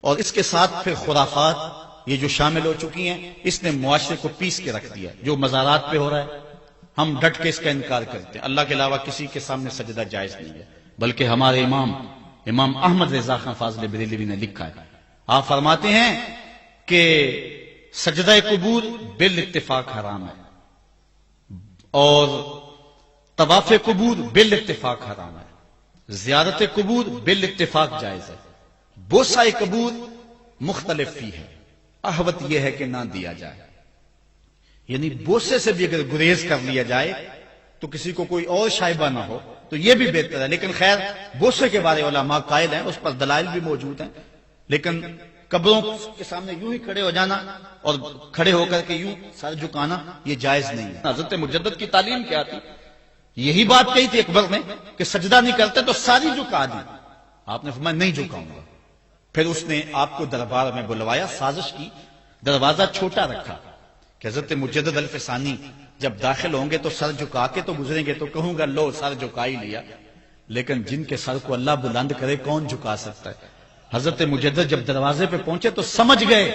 اور اس کے ساتھ پھر خرافات یہ جو شامل ہو چکی ہیں، اس نے معاشرے کو پیس کے رکھ دیا۔ جو مزارات پہ ہو رہا ہے ہم ڈٹ کے اس کا انکار کرتے ہیں، اللہ کے علاوہ کسی کے سامنے سجدہ جائز نہیں ہے، بلکہ ہمارے امام احمد رضا خان فاضل بریلوی نے لکھا ہے، آپ فرماتے ہیں کہ سجدہ قبور بالاتفاق حرام ہے اور طواف قبور بالاتفاق حرام ہے، زیارت قبور بالاتفاق جائز ہے، بوسہ قبور مختلف فی ہے، احوط یہ ہے کہ نہ دیا جائے، یعنی بوسے سے بھی اگر گریز کر لیا جائے تو کسی کو کوئی اور شائبہ نہ ہو تو یہ بھی بہتر ہے، لیکن خیر بوسے کے بارے علماء قائل ہیں، اس پر دلائل بھی موجود ہیں، لیکن قبروں کے سامنے یوں ہی کھڑے ہو جانا اور کھڑے ہو کر کے یوں سر جھکانا یہ جائز نہیں ہے۔ حضرت مجدد کی تعلیم کیا تھی؟ یہی بات کہی تھی اکبر نے کہ سجدہ نہیں کرتے تو ساری جھکا دی، آپ نے فرمایا نہیں جھکاؤں گا، پھر اس نے آپ کو دربار میں بلوایا، سازش کی، دروازہ چھوٹا رکھا کہ حضرت مجدد الفسانی جب داخل ہوں گے تو سر جھکا کے تو گزریں گے تو کہوں گا لو سر جھکا ہی لیا، لیکن جن کے سر کو اللہ بلند کرے کون جھکا سکتا ہے؟ حضرت مجدد جب دروازے پہ پہنچے تو سمجھ گئے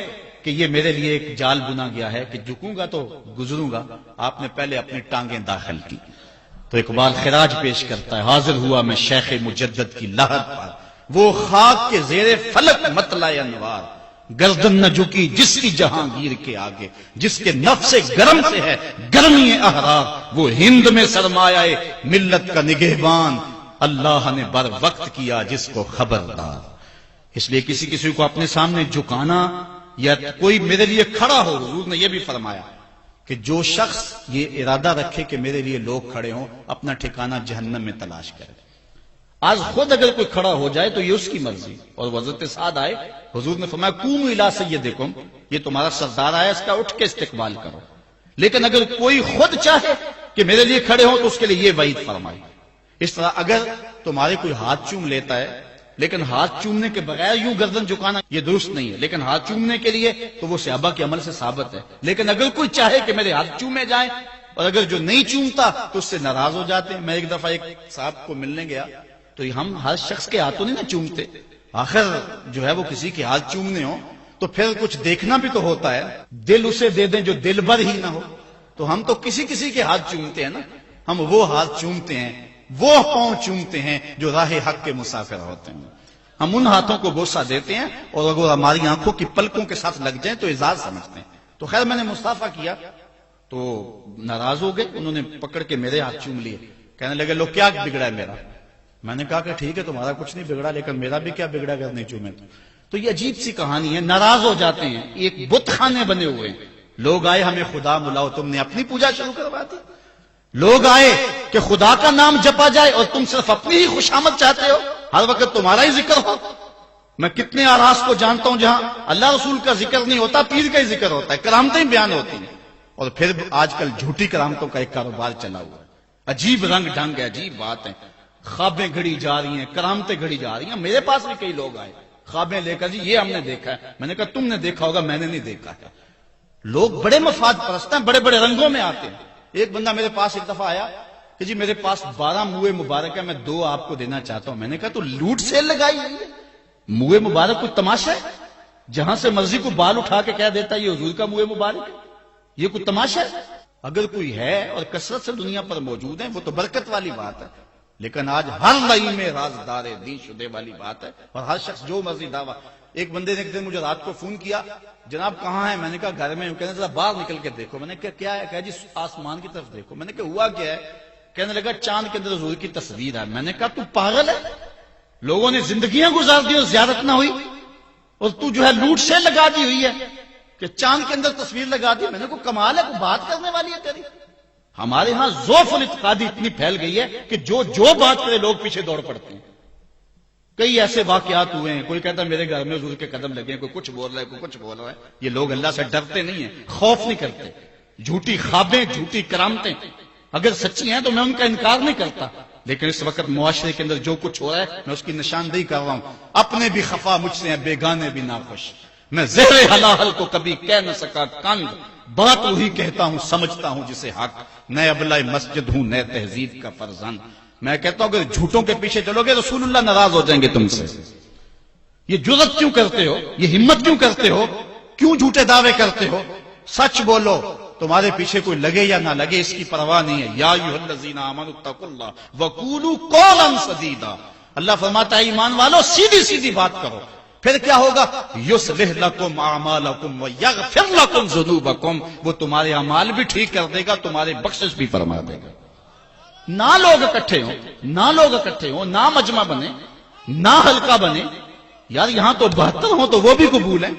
کہ یہ میرے لیے ایک جال بنا گیا ہے کہ جھکوں گا تو گزروں گا، آپ نے پہلے اپنی ٹانگیں داخل کی۔ تو اقبال خراج پیش کرتا ہے، حاضر ہوا میں شیخ مجدد کی لحد پر، وہ خاک کے زیر فلک مطلع انوار، گردن نہ جھکی جس کی جہانگیر کے آگے، جس کے نفس گرم سے ہے گرمی احرار، وہ ہند میں سرمایہ ملت کا نگہبان، اللہ نے بر وقت کیا جس کو خبردار۔ اس لیے کسی کو اپنے سامنے جھکانا یا کوئی میرے لیے کھڑا ہو، حضور نے یہ بھی فرمایا کہ جو شخص یہ ارادہ رکھے کہ میرے لیے لوگ کھڑے ہوں اپنا ٹھکانہ جہنم میں تلاش کرے۔ آج خود اگر کوئی کھڑا ہو جائے تو یہ اس کی مرضی، اور حضرت سعد آئے، حضور نے فرمایا قوموا الی سیدکم، یہ تمہارا سردار آیا، اس کا اٹھ کے استقبال کرو، لیکن اگر کوئی خود چاہے کہ میرے لیے کھڑے ہوں تو اس کے لیے یہ وعید فرمائی۔ اس طرح اگر تمہارے کوئی ہاتھ چوم لیتا ہے، لیکن ہاتھ چومنے کے بغیر یوں گردن جھکانا یہ درست نہیں ہے، لیکن ہاتھ چومنے کے لیے تو وہ صحابہ کے عمل سے ثابت ہے، لیکن اگر کوئی چاہے کہ میرے ہاتھ چومے جائیں اور اگر جو نہیں چومتا تو اس سے ناراض ہو جاتے ہیں۔ میں ایک دفعہ ایک صاحب کو ملنے گیا تو ہم ہر شخص کے ہاتھوں نہیں نہ چومتے، آخر جو ہے وہ کسی کے ہاتھ چومنے ہوں تو پھر کچھ دیکھنا بھی تو ہوتا ہے، دل اسے دے دیں جو دل بر ہی نہ ہو، تو ہم تو کسی کے ہاتھ چومتے ہیں نا، ہم وہ ہاتھ چومتے ہیں، وہ پاؤں چومتے ہیں جو راہ حق کے مسافر ہوتے ہیں، ہم ان ہاتھوں کو بوسہ دیتے ہیں اور اگر ہماری آنکھوں کی پلکوں کے ساتھ لگ جائیں تو اعزاز سمجھتے ہیں۔ تو خیر میں نے مصافحہ کیا تو ناراض ہو گئے، انہوں نے پکڑ کے میرے ہاتھ چوم لیے، کہنے لگے لو کیا بگڑا ہے میرا؟ میں نے کہا کہ ٹھیک ہے تمہارا کچھ نہیں بگڑا، لیکن میرا بھی کیا بگڑا اگر نہیں چومے تو یہ عجیب سی کہانی ہے، ناراض ہو جاتے ہیں، ایک بت خانے بنے ہوئے ہیں، لوگ آئے ہمیں خدا ملاؤ، تم نے اپنی پوجا شروع کروا دی، لوگ آئے کہ خدا کا نام جپا جائے اور تم صرف اپنی ہی خوشامد چاہتے ہو، ہر وقت تمہارا ہی ذکر ہو۔ میں کتنے آراز کو جانتا ہوں جہاں اللہ رسول کا ذکر نہیں ہوتا، پیر کا ہی ذکر ہوتا ہے، کرامتیں بیان ہوتی ہیں، اور پھر آج کل جھوٹی کرامتوں کا ایک کاروبار چلا ہوا ہے، عجیب رنگ ڈھنگ ہے، عجیب بات ہے، خوابیں گھڑی جا رہی ہیں، کرامتیں گھڑی جا رہی ہیں۔ میرے پاس بھی کئی لوگ آئے خوابیں لے کر، جی یہ ہم نے دیکھا ہے، میں نے کہا تم نے دیکھا ہوگا، میں نے نہیں دیکھا ہے۔ لوگ بڑے مفاد پرست ہیں، بڑے بڑے رنگوں میں آتے ہیں۔ ایک بندہ میرے پاس ایک دفعہ آیا کہ جی میرے پاس 12 موئے مبارک ہے، میں 2 آپ کو دینا چاہتا ہوں۔ میں نے کہا تو لوٹ سیل لگائی ہوئی ہے، موئے مبارک کوئی تماشا ہے؟ جہاں سے مرضی کو بال اٹھا کے کہہ دیتا ہے یہ حضور کا موئے مبارک ہے، یہ کوئی تماشا ہے؟ اگر کوئی ہے اور کثرت سے دنیا پر موجود ہے وہ تو برکت والی بات ہے، لیکن آج ہر لئی میں رازدار دین شدے والی بات ہے، اور ہر شخص جو مرضی دعویٰ۔ ایک بندے نے ایک دن مجھے رات کو فون کیا، جناب کہاں ہے؟ میں نے کہا گھر میں ہوں۔ کہنے ذرا باہر نکل کے دیکھو۔ میں نے کہا کیا ہے؟ کہا جی آسمان کی طرف دیکھو۔ میں نے کہا ہوا کیا ہے؟ کہنے لگا چاند کے اندر حضور کی تصویر ہے۔ میں نے کہا تو پاگل ہے، لوگوں نے زندگیاں گزار دی اور زیارت نہ ہوئی، اور تو جو ہے لوٹ سے لگا دی ہوئی ہے کہ چاند کے اندر تصویر لگا دی۔ میں نے کہا کمال ہے، کوئی بات کرنے والی ہے تیری؟ ہمارے ہاں ذوف الاعتقادی اتنی پھیل گئی ہے کہ جو بات کرے لوگ پیچھے دوڑ پڑتے ہیں۔ کئی ایسے واقعات ہوئے ہیں، کوئی کہتا ہے میرے گھر میں حضور کے قدم لگے ہیں، کوئی کچھ بول رہا ہے، کوئی کچھ بول رہا ہے۔ یہ لوگ اللہ سے ڈرتے نہیں ہیں، خوف نہیں کرتے۔ جھوٹی خوابیں، جھوٹی کرامتیں اگر سچی ہیں تو میں ان کا انکار نہیں کرتا، لیکن اس وقت معاشرے کے اندر جو کچھ ہو رہا ہے میں اس کی نشاندہی کر رہا ہوں۔ اپنے بھی خفا مجھ سے ہیں، بیگانے بھی ناخوش، میں زہر حلال کو کبھی کہہ نہ سکا کند، بات وہی کہتا ہوں سمجھتا ہوں جسے حق، نئے ابلۂ مسجد ہوں نئے تہذیب کا فرزند۔ میں کہتا ہوں اگر جھوٹوں کے پیچھے چلو گے رسول اللہ ناراض ہو جائیں گے تم سے، یہ جرت کیوں کرتے ہو؟ یہ ہمت کیوں کرتے ہو؟ کیوں جھوٹے دعوے کرتے ہو؟ سچ بولو، تمہارے پیچھے کوئی لگے یا نہ لگے اس کی پرواہ نہیں ہے۔ یا ایھا الذین آمنوا اتقوا اللہ وقولوا قولا سدیدا، اللہ فرماتا ہے ایمان والو سیدھی سیدھی بات کرو، پھر کیا ہوگا؟ یصلح لکم اعمالکم ویغفر لکم ذنوبکم، وہ تمہارے اعمال بھی ٹھیک کر دے گا، تمہارے بخشش بھی فرما دے گا۔ نہ لوگ اکٹھے ہوں، نہ مجمع بنے، نہ حلقہ بنے، یار یہاں تو 72 ہوں تو وہ بھی قبول ہے۔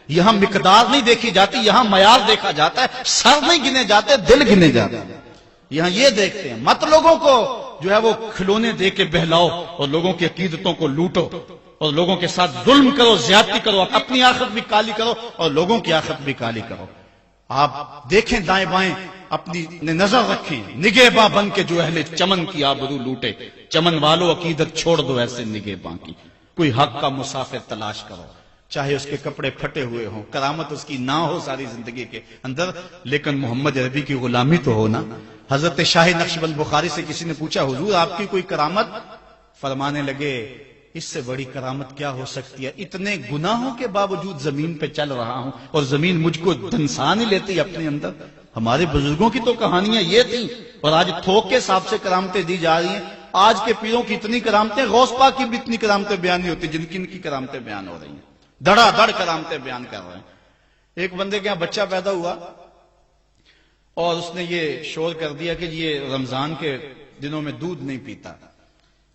یہاں مقدار نہیں دیکھی جاتی، یہاں معیار دیکھا جاتا ہے، سر نہیں گنے جاتے، دل گنے جاتے ہیں۔ یہاں یہ دیکھتے ہیں، مت لوگوں کو جو ہے وہ کھلونے دے کے بہلاؤ اور لوگوں کی عقیدتوں کو لوٹو اور لوگوں کے ساتھ ظلم کرو، زیادتی کرو، اپنی آخرت بھی کالی کرو اور لوگوں کی آخرت بھی کالی کرو۔ آپ دیکھیں دائیں بائیں، اپنی نظر رکھیں، نگہباں بن کے جو اہل چمن کی آبرو لوٹے۔ چمن والو عقیدت چھوڑ دو ایسے نگہباں کی، کوئی حق کا مسافر تلاش کرو، چاہے اس کے کپڑے پھٹے ہوئے ہوں، کرامت اس کی نہ ہو ساری زندگی کے اندر، لیکن محمد عربی کی غلامی تو ہو نا۔ حضرت شاہ نقشبند بخاری سے کسی نے پوچھا حضور آپ کی کوئی کرامت؟ فرمانے لگے اس سے بڑی کرامت کیا ہو سکتی ہے؟ اتنے گناہوں کے باوجود زمین پہ چل رہا ہوں اور زمین مجھ کو دنسا نہیں لیتی اپنے اندر۔ ہمارے بزرگوں کی تو کہانیاں یہ تھیں، اور آج تھوک کے حساب سے کرامتیں دی جا رہی ہیں۔ آج کے پیروں کی اتنی کرامتیں، غوث پاک کی بھی اتنی کرامتیں بیان نہیں ہوتی جن کی ان کی کرامتیں بیان ہو رہی ہیں، دڑا دڑ کرامتیں بیان کر رہے ہیں۔ ایک بندے کے یہاں بچہ پیدا ہوا اور اس نے یہ شور کر دیا کہ یہ رمضان کے دنوں میں دودھ نہیں پیتا،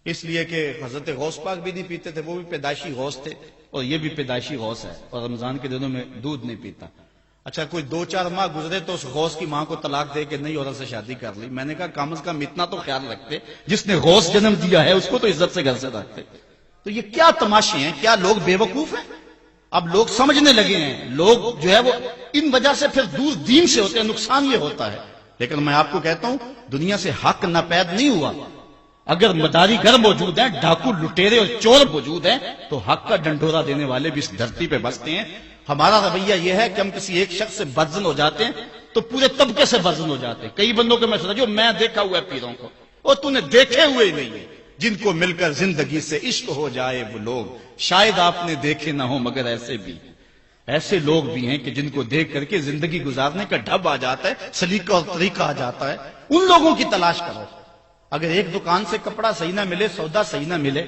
اس لیے کہ حضرت غوث پاک بھی نہیں پیتے تھے، وہ بھی پیدائشی غوث تھے اور یہ بھی پیدائشی غوث ہے، اور رمضان کے دنوں میں دودھ نہیں پیتا۔ اچھا کوئی 2-4 ماہ گزرے تو اس غوث کی ماں کو طلاق دے کے نئی عورت سے شادی کر لی۔ میں نے کہا کم از کم اتنا تو خیال رکھتے، جس نے غوث جنم دیا ہے اس کو تو عزت سے گھر سے رکھتے۔ تو یہ کیا تماشے ہیں؟ کیا لوگ بے وقوف ہیں؟ اب لوگ سمجھنے لگے ہیں، لوگ جو ہے وہ ان وجہ سے پھر دور دین سے ہوتے ہیں، نقصان یہ ہوتا ہے۔ لیکن میں آپ کو کہتا ہوں دنیا سے حق ناپید نہیں ہوا۔ اگر مداری گر موجود ہیں، ڈاکو لٹیرے اور چور موجود ہیں، تو حق کا ڈنڈورا دینے والے بھی اس دھرتی پہ بستے ہیں۔ ہمارا رویہ یہ ہے کہ ہم کسی ایک شخص سے بدزن ہو جاتے ہیں تو پورے طبقے سے بدزن ہو جاتے ہیں۔ کئی بندوں کو میں سمجھو میں دیکھا ہوا ہے پیروں کو، اور تو نے دیکھے ہوئے ہی نہیں ہے، جن کو مل کر زندگی سے عشق ہو جائے وہ لوگ شاید آپ نے دیکھے نہ ہو، مگر ایسے لوگ بھی ہیں کہ جن کو دیکھ کر کے زندگی گزارنے کا ڈھب آ جاتا ہے، سلیقہ اور طریقہ آ جاتا ہے۔ ان لوگوں کی تلاش کرو۔ اگر ایک دکان سے کپڑا صحیح نہ ملے، سودا صحیح نہ ملے،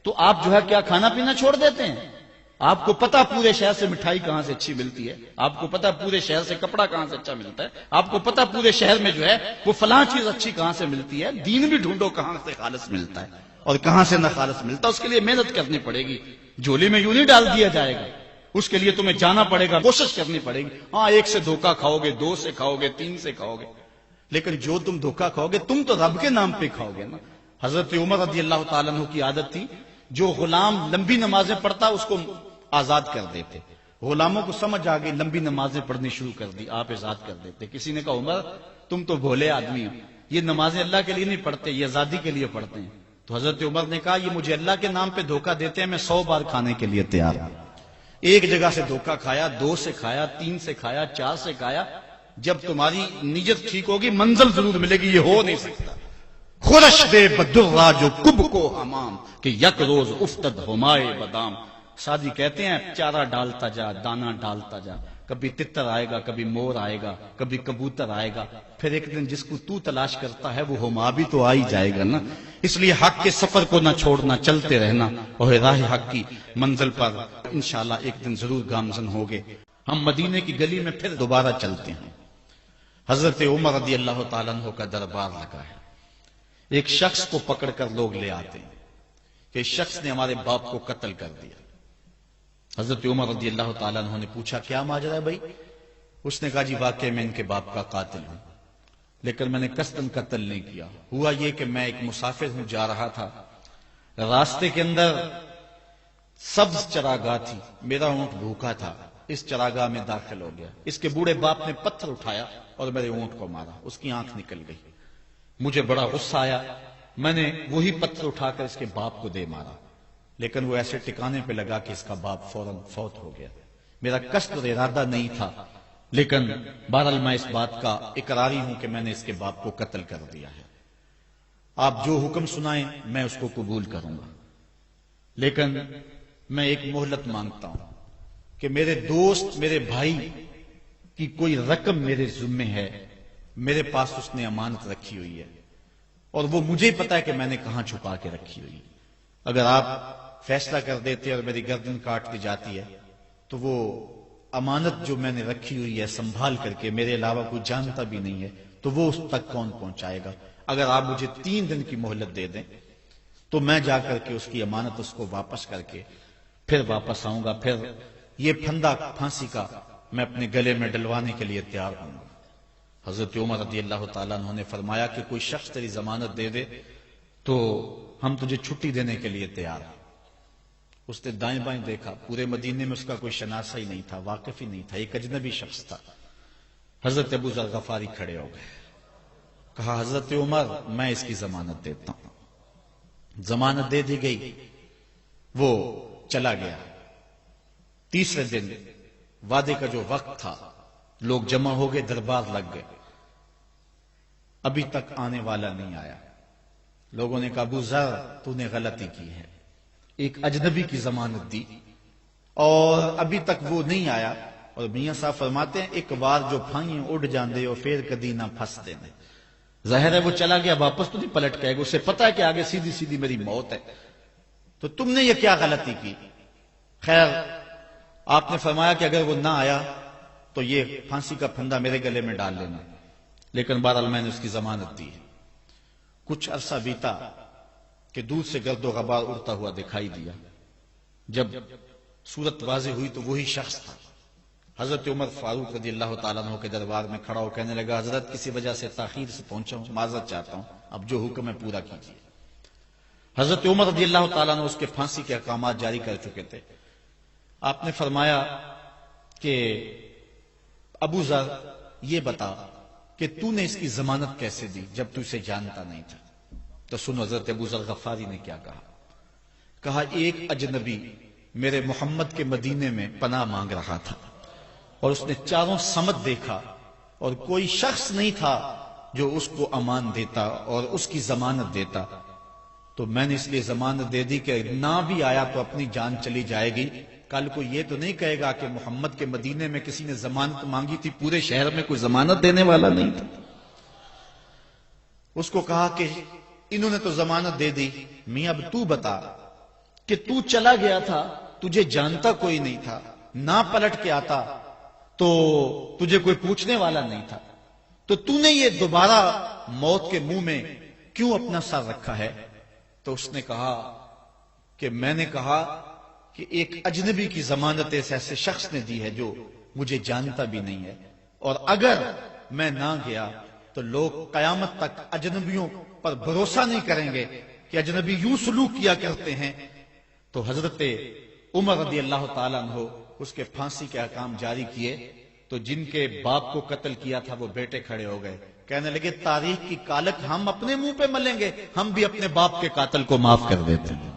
تو آپ جو ہے کیا کھانا پینا چھوڑ دیتے ہیں؟ آپ کو پتا پورے شہر سے مٹھائی کہاں سے اچھی ملتی ہے، آپ کو پتا پورے شہر سے کپڑا کہاں سے اچھا ملتا ہے، آپ کو پتا پورے شہر میں جو ہے وہ فلاں چیز اچھی کہاں سے ملتی ہے۔ دین بھی ڈھونڈو کہاں سے خالص ملتا ہے اور کہاں سے نہ خالص ملتا، اس کے لیے محنت کرنی پڑے گی۔ جھولی میں یوں نہیں ڈال دیا جائے گا، اس کے لیے تمہیں جانا پڑے گا، کوشش کرنی پڑے گی۔ ہاں ایک سے دھوکہ کھاؤ گے، 2 سے کھاؤ گے، 3 سے کھاؤ گے، لیکن جو تم دھوکہ کھاؤ گے تم تو رب کے نام پہ کھاؤ گے نا۔ حضرت عمر رضی اللہ تعالیٰ عنہ کی عادت تھی، جو غلام لمبی نمازیں پڑھتا اس کو آزاد کر دیتے۔ غلاموں کو سمجھ آ گئی، لمبی نمازیں پڑھنی شروع کر دی، آپ آزاد کر دیتے۔ کسی نے کہا عمر تم تو بھولے آدمی ہو، یہ نمازیں اللہ کے لیے نہیں پڑھتے، یہ آزادی کے لیے پڑھتے ہیں۔ تو حضرت عمر نے کہا یہ مجھے اللہ کے نام پہ دھوکہ دیتے ہیں، میں 100 بار کھانے کے لیے تیار ہوں۔ ایک جگہ سے دھوکہ کھایا، 2 سے کھایا، 3 سے کھایا، 4 سے کھایا۔ جب تمہاری نیت ٹھیک ہوگی منزل ضرور ملے گی، یہ ہو نہیں سکتا۔ خورش دے بدرا جو کب کو حمام کہ یک روز افتد ہمائے بدام۔ سادی کہتے ہیں چارہ ڈالتا جا، دانا ڈالتا جا، کبھی تتر آئے گا، کبھی مور آئے گا، کبھی کبوتر آئے گا، پھر ایک دن جس کو تو تلاش کرتا ہے وہ ہما بھی تو آ ہی جائے گا نا۔ اس لیے حق کے سفر کو نہ چھوڑنا، چلتے رہنا اور راہ حق کی منزل پر انشاءاللہ ایک دن ضرور گامزن ہوگے۔ ہم مدینے کی گلی میں پھر دوبارہ چلتے ہیں۔ حضرت عمر رضی اللہ تعالیٰ عنہ کا دربار لگا ہے۔ ایک شخص کو پکڑ کر لوگ لے آتے ہیں کہ اس شخص نے ہمارے باپ کو قتل کر دیا۔ حضرت عمر رضی اللہ تعالیٰ عنہ نے پوچھا کیا ماجرا ہے بھائی؟ اس نے کہا جی واقعی میں ان کے باپ کا قاتل ہوں، لیکن میں نے قصداً قتل نہیں کیا۔ ہوا یہ کہ میں ایک مسافر ہوں، جا رہا تھا، راستے کے اندر سبز چراگاہ تھی، میرا اونٹ بھوکا تھا، اس چراگاہ میں داخل ہو گیا۔ اس کے بوڑھے باپ نے پتھر اٹھایا اور میرے اونٹ کو مارا، اس کی آنکھ نکل گئی۔ مجھے بڑا غصہ آیا، میں نے وہی پتھر اٹھا کر اس کے باپ کو دے مارا، لیکن وہ ایسے ٹکانے پہ لگا کہ اس کا باپ فوراً فوت ہو گیا۔ میرا قصد اور ارادہ نہیں تھا، لیکن بہرحال میں اس بات کا اقراری ہوں کہ میں نے اس کے باپ کو قتل کر دیا ہے۔ آپ جو حکم سنائیں میں اس کو قبول کروں گا، لیکن میں ایک مہلت مانگتا ہوں کہ میرے دوست میرے بھائی کی کوئی رقم میرے ذمے ہے، میرے پاس اس نے امانت رکھی ہوئی ہے اور وہ مجھے پتا ہے کہ میں نے کہاں چھپا کے رکھی ہوئی. اگر آپ فیصلہ کر دیتے اور میری گردن کاٹ دی جاتی ہے تو وہ امانت جو میں نے رکھی ہوئی ہے سنبھال کر کے میرے علاوہ کوئی جانتا بھی نہیں ہے تو وہ اس تک کون پہنچائے گا. اگر آپ مجھے 3 دن کی مہلت دے دیں تو میں جا کر کے اس کی امانت اس کو واپس کر کے پھر واپس آؤں گا، پھر یہ پھندا پھانسی کا میں اپنے گلے میں ڈلوانے کے لیے تیار ہوں گا. حضرت عمر رضی اللہ تعالیٰ عنہ نے فرمایا کہ کوئی شخص تیری ضمانت دے دے تو ہم تجھے چھٹی دینے کے لیے تیار ہیں. اس نے دائیں بائیں دیکھا، پورے مدینے میں اس کا کوئی شناسہ ہی نہیں تھا، واقف ہی نہیں تھا، ایک اجنبی شخص تھا. حضرت ابو ذر غفاری کھڑے ہو گئے، کہا حضرت عمر میں اس کی ضمانت دیتا ہوں. ضمانت دے دی گئی، وہ چلا گیا. تیسرے دن وعدے کا جو وقت تھا لوگ جمع ہو گئے، دربار لگ گئے، ابھی تک آنے والا نہیں آیا. لوگوں نے کہا ابو ذر تو نے غلطی کی ہے، ایک اجنبی کی ضمانت دی اور ابھی تک وہ نہیں آیا. اور میاں صاحب فرماتے ہیں ایک بار جو پھائیں اڑ جاندے اور پھر کدی نہ پھنس دینے. ظاہر ہے وہ چلا گیا، واپس تو نہیں پلٹ کے آئے گا، اسے پتا ہے کہ آگے سیدھی سیدھی میری موت ہے، تو تم نے یہ کیا غلطی کی. خیر آپ نے فرمایا کہ اگر وہ نہ آیا تو یہ پھانسی کا پھندا میرے گلے میں ڈال لینا، لیکن بہرحال میں نے اس کی ضمانت دی ہے. کچھ عرصہ بیتا کہ دور سے گرد و غبار اڑتا ہوا دکھائی دیا. جب صورت واضح ہوئی تو وہی شخص تھا. حضرت عمر فاروق رضی اللہ تعالیٰ عنہ کے دربار میں کھڑا ہو کہنے لگا حضرت کسی وجہ سے تاخیر سے پہنچا ہوں، معذرت چاہتا ہوں، اب جو حکم ہے پورا کیجیے. حضرت عمر رضی اللہ تعالیٰ عنہ اس کے پھانسی کے احکامات جاری کر چکے تھے. آپ نے فرمایا کہ ابو ذر یہ بتا کہ تو نے اس کی ضمانت کیسے دی جب تو اسے جانتا نہیں تھا. تو سنو حضرت ابو ذر غفاری نے کیا کہا. کہا ایک اجنبی میرے محمد کے مدینے میں پناہ مانگ رہا تھا اور اس نے چاروں سمت دیکھا اور کوئی شخص نہیں تھا جو اس کو امان دیتا اور اس کی ضمانت دیتا. تو میں نے اس لیے ضمانت دے دی کہ نہ بھی آیا تو اپنی جان چلی جائے گی. کل کو یہ تو نہیں کہے گا کہ محمد کے مدینے میں کسی نے ضمانت مانگی تھی، پورے شہر میں کوئی ضمانت دینے والا نہیں تھا. اس کو کہا کہ انہوں نے تو ضمانت دے دی، میاں اب تو بتا کہ تو چلا گیا تھا، تجھے جانتا کوئی نہیں تھا، نہ پلٹ کے آتا تو تجھے کوئی پوچھنے والا نہیں تھا، تو تو نے یہ دوبارہ موت کے منہ میں کیوں اپنا سر رکھا ہے. تو اس نے کہا کہ میں نے کہا کہ ایک اجنبی کی ضمانت ایسے شخص نے دی ہے جو مجھے جانتا بھی نہیں ہے، اور اگر میں نہ گیا تو لوگ قیامت تک اجنبیوں پر بھروسہ نہیں کریں گے کہ اجنبی یوں سلوک کیا کرتے ہیں. تو حضرت عمر رضی اللہ تعالیٰ عنہ اس کے پھانسی کے احکام جاری کیے. تو جن کے باپ کو قتل کیا تھا وہ بیٹے کھڑے ہو گئے، کہنے لگے تاریخ کی کالک ہم اپنے منہ پہ ملیں گے، ہم بھی اپنے باپ کے قاتل کو معاف کر دیتے ہیں.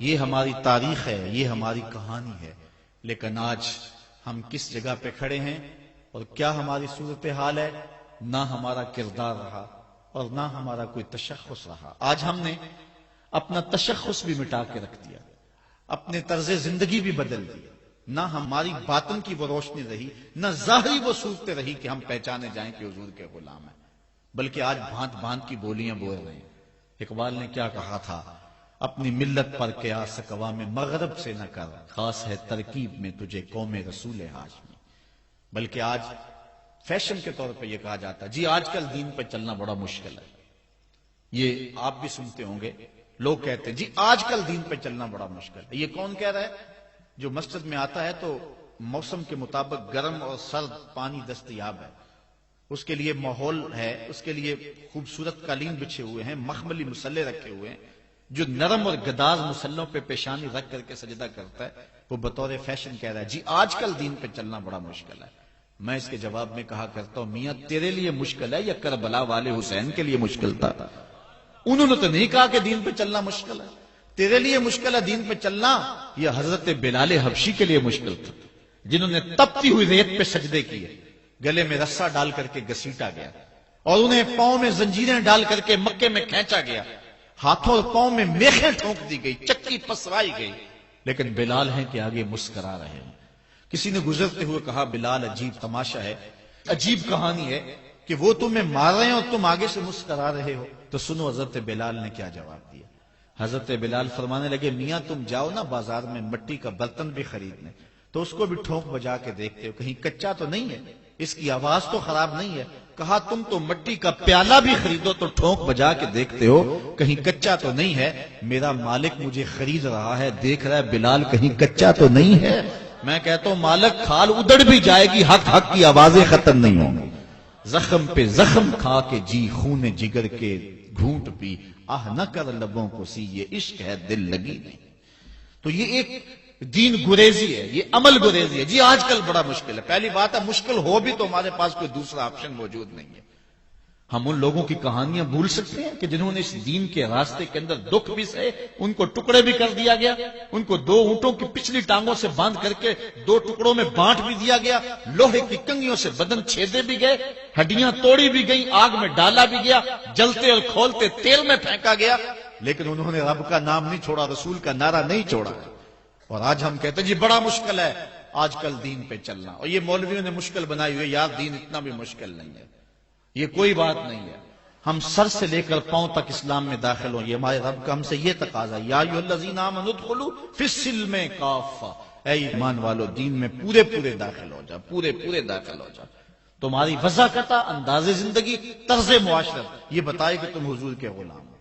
یہ ہماری تاریخ ہے، یہ ہماری کہانی ہے. لیکن آج ہم کس جگہ پہ کھڑے ہیں اور کیا ہماری صورتحال ہے؟ نہ ہمارا کردار رہا اور نہ ہمارا کوئی تشخص رہا. آج ہم نے اپنا تشخص بھی مٹا کے رکھ دیا، اپنے طرز زندگی بھی بدل دی. نہ ہماری باطن کی وہ روشنی رہی، نہ ظاہری وہ صورتیں رہی کہ ہم پہچانے جائیں کہ حضور کے غلام ہیں، بلکہ آج بھانت بھانت کی بولیاں بول رہے ہیں. اقبال نے کیا کہا تھا، اپنی ملت پر قیاس اقوام مغرب سے نہ کر، خاص ہے ترکیب میں تجھے قوم رسول ہاشمی. بلکہ آج فیشن کے طور پہ یہ کہا جاتا ہے جی آج کل دین پہ چلنا بڑا مشکل ہے. یہ آپ بھی سنتے ہوں گے، لوگ کہتے ہیں جی آج کل دین پہ چلنا بڑا مشکل ہے. یہ کون کہہ رہا ہے؟ جو مسجد میں آتا ہے تو موسم کے مطابق گرم اور سرد پانی دستیاب ہے، اس کے لیے ماحول ہے، اس کے لیے خوبصورت قالین بچھے ہوئے ہیں، مخملی مسلے رکھے ہوئے ہیں. جو نرم اور گداز مسلوں پہ پیشانی رکھ کر کے سجدہ کرتا ہے وہ بطور فیشن کہہ رہا ہے جی آج کل دین پہ چلنا بڑا مشکل ہے. میں اس کے جواب میں کہا کرتا ہوں میاں تیرے لیے مشکل ہے یا کربلا والے حسین کے لیے مشکل تھا؟ انہوں نے تو نہیں کہا کہ دین پہ چلنا مشکل ہے. تیرے لیے مشکل ہے دین پہ چلنا یا حضرت بلال حبشی کے لیے مشکل تھا جنہوں نے تپتی ہوئی ریت پہ سجدے کیے، گلے میں رسا ڈال کر کے گھسیٹا گیا اور انہیں پاؤں میں زنجیریں ڈال کر کے مکے میں کھینچا گیا، ہاتھوں اور پاؤں میں میخیں ٹھونک دی گئی، چکی پسرائی گئی، لیکن بلال ہیں کہ آگے مسکرا رہے ہیں. کسی نے گزرتے ہوئے کہا بلال عجیب تماشا ہے، عجیب کہانی ہے کہ وہ تمہیں مار رہے ہیں اور تم آگے سے مسکرا رہے ہو. تو سنو حضرت بلال نے کیا جواب دیا. حضرت بلال فرمانے لگے میاں تم جاؤ نا بازار میں مٹی کا برتن بھی خریدنے، تو اس کو بھی ٹھونک بجا کے دیکھتے ہو کہیں کچا تو نہیں ہے، اس کی آواز تو خراب نہیں ہے. کہا تم تو مٹی کا پیالہ بھی خریدو تو ٹھونک بجا کے دیکھتے ہو کہیں کچا تو نہیں ہے. میرا مالک مجھے خرید رہا ہے، دیکھ رہا ہے بلال کہیں کچا تو نہیں ہے. میں کہتا ہوں مالک کھال ادڑ بھی جائے گی، حق حق کی آوازیں ختم نہیں ہوں گی. زخم پہ زخم کھا کے جی خون جگر کے گھونٹ پی، آہ نہ کر لبوں کو سی یہ عشق ہے دل لگی نہیں. تو یہ ایک دین گریزی ہے، یہ عمل گریزی ہے. جی آج کل بڑا مشکل ہے. پہلی بات ہے مشکل ہو بھی تو ہمارے پاس کوئی دوسرا آپشن موجود نہیں ہے. ہم ان لوگوں کی کہانیاں بھول سکتے ہیں کہ جنہوں نے اس دین کے راستے کے اندر دکھ بھی سہے، ان کو ٹکڑے بھی کر دیا گیا، ان کو 2 اونٹوں کی پچھلی ٹانگوں سے باندھ کر کے 2 ٹکڑوں میں بانٹ بھی دیا گیا، لوہے کی کنگھیوں سے بدن چھیدے بھی گئے، ہڈیاں توڑی بھی گئیں، آگ میں ڈالا بھی گیا، جلتے اور کھولتے تیل میں پھینکا گیا، لیکن انہوں نے رب کا نام نہیں چھوڑا، رسول کا نعرہ نہیں چھوڑا. اور آج ہم کہتے ہیں جی بڑا مشکل ہے آج کل دین پہ چلنا، اور یہ مولویوں نے مشکل بنائی ہوئی. یار دین اتنا بھی مشکل نہیں ہے، یہ کوئی بات نہیں ہے. ہم سر سے لے کر پاؤں تک اسلام میں داخل ہوں. یہ ہمارے رب کا ہم سے یہ تقاضا ہے، یا ایھا الذین آمنوا ادخلوا فی السلم کافہ، اے ایمان والو دین میں پورے پورے داخل ہو جاؤ، پورے پورے داخل ہو جاؤ. تمہاری وضاحت، انداز زندگی، طرز معاشرت یہ بتائے کہ تم حضور کے غلام ہو.